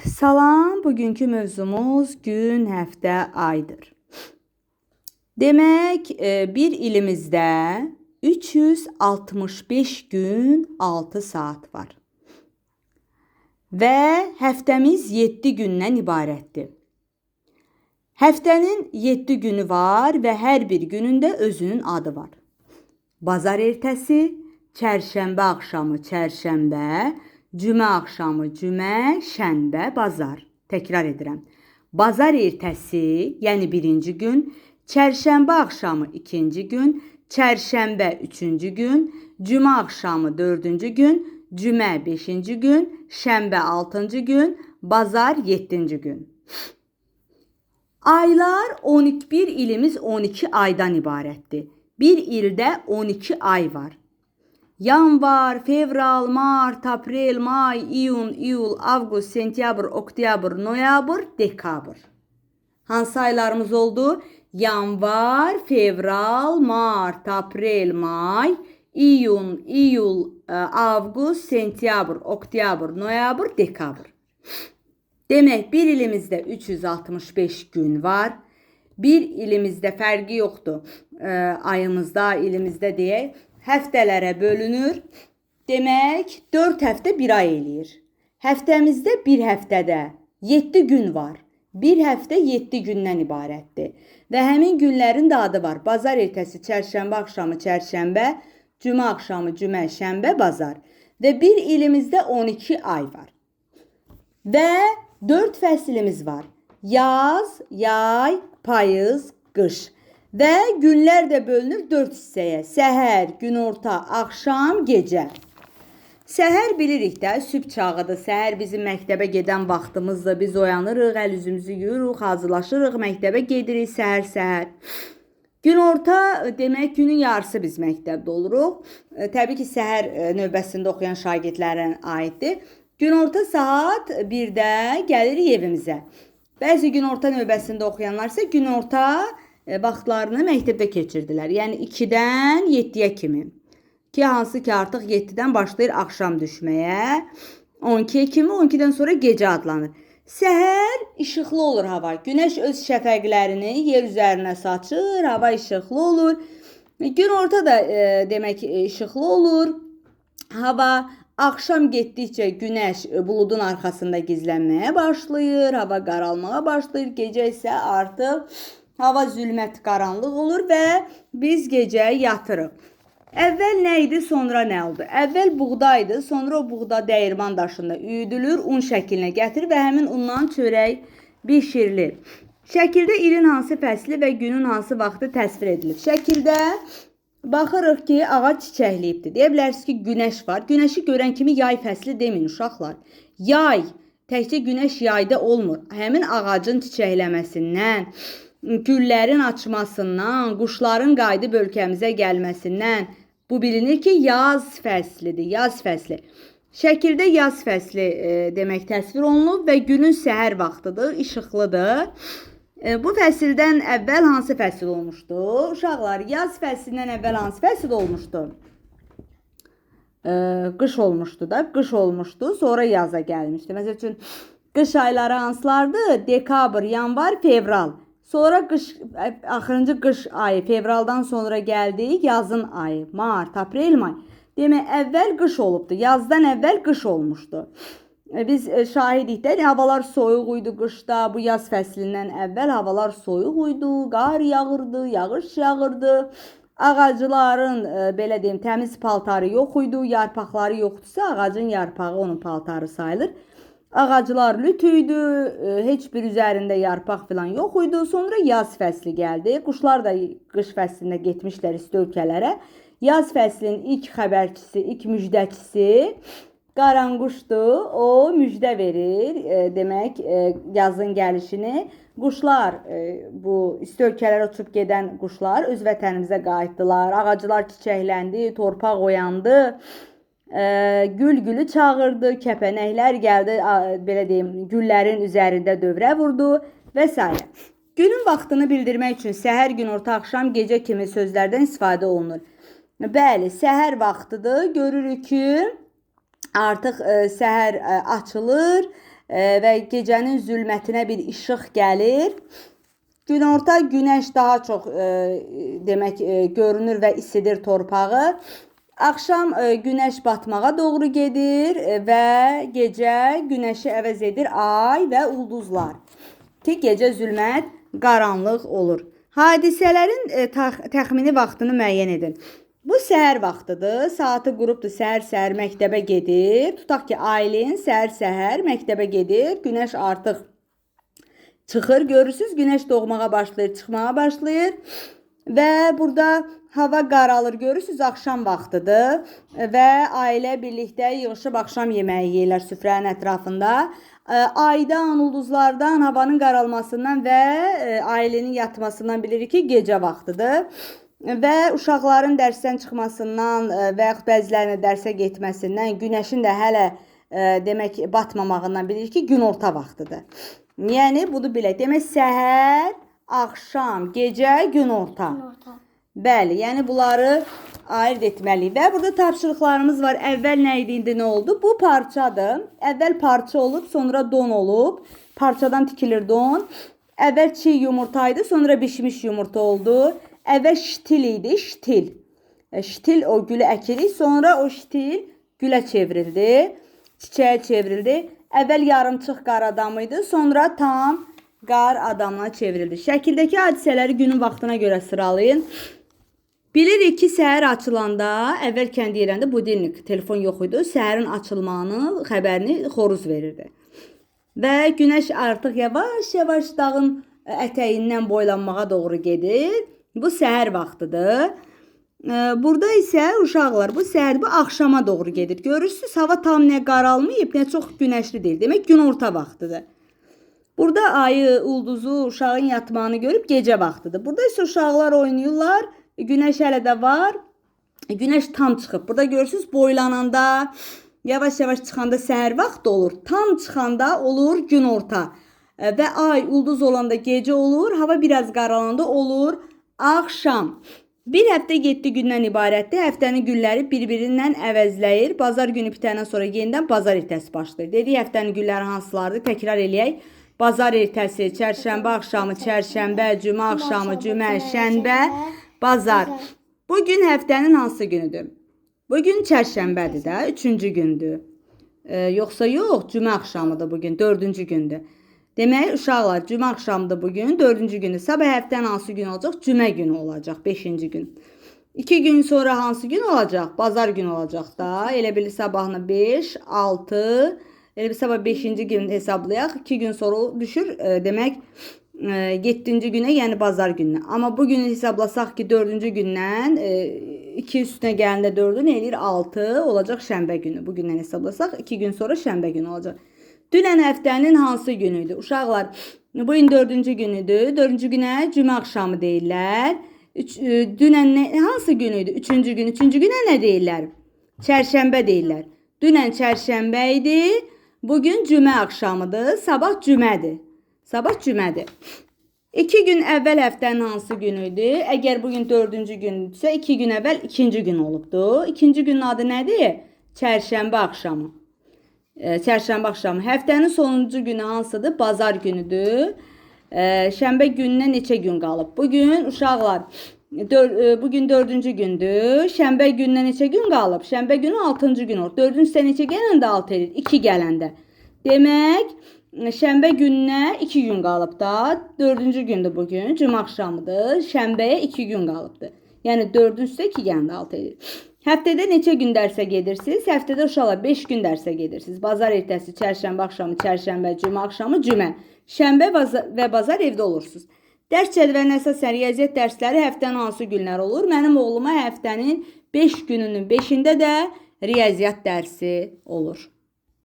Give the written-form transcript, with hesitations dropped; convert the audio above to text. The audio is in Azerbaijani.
Salam, bugünkü mövzumuz gün, həftə, aydır. Demək, bir ilimizdə 365 gün 6 saat var. Və həftəmiz 7 gündən ibarətdir. Həftənin 7 günü var və hər bir günündə özünün adı var. Bazar ertəsi, çərşənbə axşamı çərşənbə, cümə axşamı cümə, şənbə, bazar. Təkrar edirəm. Bazar ertəsi, yəni birinci gün, çərşənbə axşamı ikinci gün, çərşənbə üçüncü gün, cümə axşamı dördüncü gün, cümə beşinci gün, şənbə altıncı gün, bazar yeddinci gün. Aylar 12 ilimiz 12 aydan ibarətdir. Bir ildə 12 ay var. Yanvar, fevral, mart, aprel, may, iyun, iyul, avqust, sentyabr, oktyabr, noyabr, dekabr. Hansı aylarımız oldu? Yanvar, fevral, mart, aprel, may, iyun, iyul, avqust, sentyabr, oktyabr, noyabr, dekabr. Demək, bir ilimizdə 365 gün var. Bir ilimizdə fərqi yoxdur. Ayımızda, ilimizdə deyək, həftələrə bölünür. Demək, 4 həftə bir ay eləyir. Həftəmizdə bir həftədə 7 gün var. Bir həftə 7 gündən ibarətdir. Və həmin günlərin də adı var. Bazar ertəsi, çərşənbə axşamı çərşənbə, cümə axşamı cümə, şənbə, bazar. Və bir ilimizdə 12 ay var. Və 4 fəslimiz var. Yaz, yay, payız, qış. Və günlər də bölünür 4 hissəyə. Səhər, günorta, axşam, gecə. Səhər bilirik də, sübh çağıdır. Səhər bizim məktəbə gedən vaxtımızdır. Biz oyanırıq, əl üzümüzü yuyuruq, hazırlaşırıq, məktəbə gedirik səhər-səhər. Günorta demək, günün yarısı biz məktəbdə oluruq. Təbii ki, səhər növbəsində oxuyan şagirdlərə aiddir. Günorta saat 1-də gəlirik evimizə. Bəzi günorta növbəsində oxuyanlar isə günorta vaxtlarını məktəbdə keçirdilər. Yəni 2-dən 7-yə kimi. Ki, hansı ki artıq 7-dən başlayır axşam düşməyə. 12-yə kimi, 12-dən sonra gecə adlanır. Səhər işıqlı olur hava. Günəş öz şəfəqlərini yer üzərinə saçır, hava işıqlı olur. Günorta da demək işıqlı olur. Hava axşam getdikcə günəş buludun arxasında gizlənməyə başlayır, hava qaralmağa başlayır, gecə isə artıq hava zülmət qaranlıq olur və biz gecə yatırıq. Əvvəl nə idi, sonra nə oldu? Əvvəl buğdaydı, sonra o buğda dəyirman daşında üyüdülür, un şəklinə gətirir və həmin undan çörək bişirilir. Şəkildə ilin hansı fəsli və günün hansı vaxtı təsvir edilir. Şəkildə baxırıq ki, ağac çiçəkliyibdir. Deyə bilərsiniz ki, günəş var. Günəşi görən kimi yay fəsli deməyin uşaqlar. Yay, təkcə günəş yayda olmur. Həmin ağacın çiçəkləməsindən, güllərin açmasından, quşların qayıdıb ölkəmizə gəlməsindən bu bilinir ki, yaz fəslidir, yaz fəsli. Şəkildə yaz fəsli demək təsvir olunub və günün səhər vaxtıdır, işıqlıdır. Bu fəsildən əvvəl hansı fəsil olmuşdu? Uşaqlar, yaz fəslindən əvvəl hansı fəsil olmuşdu? Qış olmuşdu da, qış olmuşdu, sonra yaza gəlmişdi. Məsəl üçün, qış ayları hansılardır? Dekabr, yanvar, fevral. Sonra qış, axırıncı qış ayı, fevraldan sonra gəldik, yazın ayı, mart, aprel, may. Demək, əvvəl qış olubdu, yazdan əvvəl qış olmuşdu. Biz şahidik də, havalar soyuq idi qışda, bu yaz fəslindən əvvəl havalar soyuq idi, qar yağırdı, yağış yağırdı. Ağacların, belə deyim, təmiz paltarı yox idi, yarpaqları yoxdursa, ağacın yarpağı onun paltarı sayılır. Ağaclar lüt idi, heç bir üzərində yarpaq falan yox idi. Sonra yaz fəsli gəldi. Quşlar da qış fəslində getmişlər isti ölkələrə. Yaz fəslinin ilk xəbərçisi, ilk müjdəçisi qaranquşdur. O müjdə verir, demək, yazın gəlişini. Quşlar, bu isti ölkələrə uçub gedən quşlar öz vətənimizə qayıtdılar. Ağaclar çiçəkləndi, torpaq oyandı. Gül gülü çağırdı, kəpənəklər gəldi, belə deyim, güllərin üzərində dövrə vurdu və s. Günün vaxtını bildirmək üçün səhər, günorta, axşam, gecə kimi sözlərdən istifadə olunur. Bəli, səhər vaxtıdır. Görürük ki, artıq səhər açılır, və gecənin zülmətinə bir işıq gəlir. Günorta günəş daha çox demək görünür və isidir torpağı. Axşam günəş batmağa doğru gedir və gecə günəşi əvəz edir ay və ulduzlar. Ki gecə zülmət, qaranlıq olur. Hadisələrin təxmini vaxtını müəyyən edin. Bu səhər vaxtıdır. Saatı qurubdur. Səhər-səhər məktəbə gedir. Tutaq ki, Aylin səhər-səhər məktəbə gedir. Günəş artıq çıxır. Görürsünüz, günəş doğmağa başlayır, çıxmağa başlayır. Və burada hava qaralır. Görürsünüz, axşam vaxtıdır. Və ailə birlikdə yığışıb axşam yeməyi yeyirlər süfrənin ətrafında. Aydan, ulduzlardan, havanın qaralmasından və ailənin yatmasından bilirik ki, gecə vaxtıdır. Və uşaqların dərsdən çıxmasından və yaxud bəzilərinin dərsə getməsindən, günəşin də hələ demək batmamağından bilirik ki, günorta vaxtıdır. Yəni budur bilək. Demək səhər, axşam, gecə, günorta. Bəli, yəni bunları ayırt etməliyik. Və burada tapşırıqlarımız var. Əvvəl nə idi, indi nə oldu? Bu parçadır. Əvvəl parça olub, sonra don olub. Parçadan tikilir don. Əvvəl çiğ yumurtaydı, sonra bişmiş yumurta oldu. Əvvəl ştil idi, ştil. Ştil o gülü əkirik, sonra o ştil gülə çevrildi. Çiçəyə çevrildi. Əvvəl yarımçıq qar adamı idi, sonra tam qar adamına çevrildi. Şəkildəki hadisələri günün vaxtına görə sıralayın. Bilirik ki, səhər açılanda, əvvəlkən deyiləndə budilnik, telefon yox idi. Səhərin açılmağını, xəbərini xoruz verirdi. Və günəş artıq yavaş-yavaş dağın ətəyindən boylanmağa doğru gedir. Bu səhər vaxtıdır. Burada isə uşaqlar, bu səhər, bu axşama doğru gedir. Görürsünüz, hava tam nə qaralmayıb, nə çox günəşli deyil. Demək, günorta vaxtıdır. Burada ayı, ulduzu, uşağın yatmağını görüb gecə vaxtıdır. Burada isə uşaqlar oynayırlar. Günəş hələ də var. Günəş tam çıxıb. Burada görürsünüz, boylananda, yavaş-yavaş çıxanda səhər vaxtı olur. Tam çıxanda olur günorta. Və ay, ulduz olanda gecə olur. Hava biraz qaralanda olur axşam. Bir həftə 7 gündən ibarətdir. Həftənin günləri bir-birindən əvəzləyir. Bazar günü bitəndən sonra yenidən bazar ertəsi başlayır. Dedik, həftənin günləri hansılardır? Təkrar eləyək. Bazar ertəsi, çərşənbə axşamı, çərşənbə, cümə axşamı, cümə, şənbə, bazar. Bugün həftənin hansı günüdür? Bugün çərşənbədir də, 3-cü gündür. Yoxsa yox, cümə axşamıdır bugün, 4-cü gündür. Demək, uşaqlar, cümə axşamıdır bugün, 4-cü gündür. Sabah həftənin hansı gün olacaq? Cümə günü olacaq, 5-ci gün. 2 gün sonra hansı gün olacaq? Bazar günü olacaq da. Elə bilir sabahına 5, 6, elə bir sabah 5-ci gün hesablayaq. 2 gün sonra düşür, demək, 7-ci günə, yəni bazar gününə. Amma bugün hesablasaq ki, 4-cü gündən 2 üstünə gələndə 4-ün eləyir 6 olacaq şənbə günü. Bugündən hesablasaq 2 gün sonra şənbə günü olacaq. Dünən həftənin hansı günüydü? Uşaqlar, bugün 4-cü günüdür. 4-cü günə cümə axşamı deyirlər. Dünən hansı günüydü? 3-cü gün. 3-cü günə nə deyirlər? Çərşənbə deyirlər. Dünən çərşənbə idi. Bugün cümə axşamıdır. Sabah cümədir. Sabah cümədir. 2 gün əvvəl həftənin hansı günüydü? Əgər bugün 4-cü gündürsə, 2 gün əvvəl 2-ci gün olubdu. 2-ci günün adı nədir? Çərşənbə axşamı. Çərşənbə axşamı. Həftənin sonuncu günü hansıdır? Bazar günüdür. Şənbə gününə neçə gün qalıb? Bugün uşaqlar, bugün 4-cü gündür. Şənbə gününə neçə gün qalıb? Şənbə günü 6-cı gün olur. 4-cü isə neçə gələndə 6 edir? 2 gələndə. Demək, şənbə gününə 2 gün qalıb da. 4-cü gündür bugün. Cümə axşamıdır. Şənbəyə 2 gün qalıbdır. Yəni 4-ün üstə 2 gələndə 6 edir. Həftədə neçə gün dərsə gedirsiniz? Həftədə uşaqlar 5 gün dərsə gedirsiniz. Bazar ertəsi, çərşənbə axşamı, çərşənbə, cümə axşamı, cümə. Şənbə və bazar evdə olursunuz. Dərs cədvəlinə əsasən riyaziyyat dərsləri həftənin hansı günlər olur? Mənim oğluma həftənin 5 gününün 5-də də riyaziyyat dərsi olur.